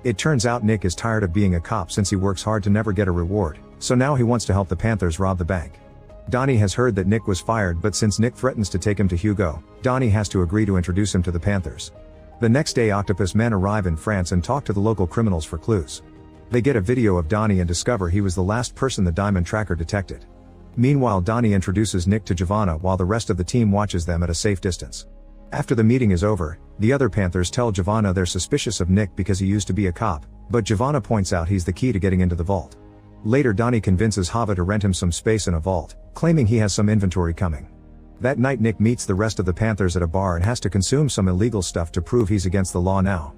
It turns out Nick is tired of being a cop since he works hard to never get a reward, so now he wants to help the Panthers rob the bank. Donnie has heard that Nick was fired, but since Nick threatens to take him to Hugo, Donnie has to agree to introduce him to the Panthers. The next day Octopus men arrive in France and talk to the local criminals for clues. They get a video of Donnie and discover he was the last person the diamond tracker detected. Meanwhile Donnie introduces Nick to Giovanna while the rest of the team watches them at a safe distance. After the meeting is over, the other Panthers tell Giovanna they're suspicious of Nick because he used to be a cop, but Giovanna points out he's the key to getting into the vault. Later Donnie convinces Hava to rent him some space in a vault, claiming he has some inventory coming. That night Nick meets the rest of the Panthers at a bar and has to consume some illegal stuff to prove he's against the law now.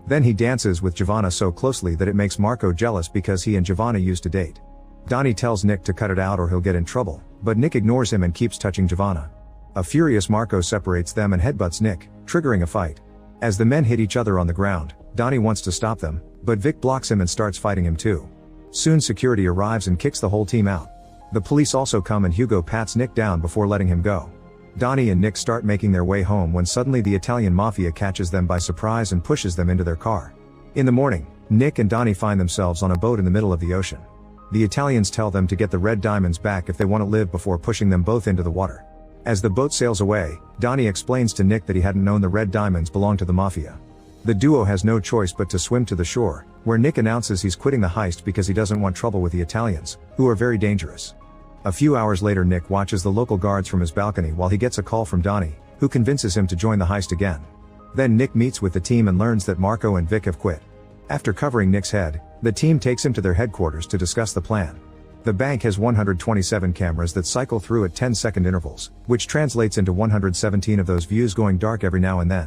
Then he dances with Giovanna so closely that it makes Marco jealous because he and Giovanna used to date. Donnie tells Nick to cut it out or he'll get in trouble, but Nick ignores him and keeps touching Giovanna. A furious Marco separates them and headbutts Nick, triggering a fight. As the men hit each other on the ground, Donnie wants to stop them, but Vic blocks him and starts fighting him too. Soon security arrives and kicks the whole team out. The police also come and Hugo pats Nick down before letting him go. Donnie and Nick start making their way home when suddenly the Italian mafia catches them by surprise and pushes them into their car. In the morning, Nick and Donnie find themselves on a boat in the middle of the ocean. The Italians tell them to get the red diamonds back if they want to live before pushing them both into the water. As the boat sails away, Donnie explains to Nick that he hadn't known the red diamonds belonged to the mafia. The duo has no choice but to swim to the shore, where Nick announces he's quitting the heist because he doesn't want trouble with the Italians, who are very dangerous. A few hours later Nick watches the local guards from his balcony while he gets a call from Donnie, who convinces him to join the heist again. Then Nick meets with the team and learns that Marco and Vic have quit. After covering Nick's head, the team takes him to their headquarters to discuss the plan. The bank has 127 cameras that cycle through at 10-second intervals, which translates into 117 of those views going dark every now and then.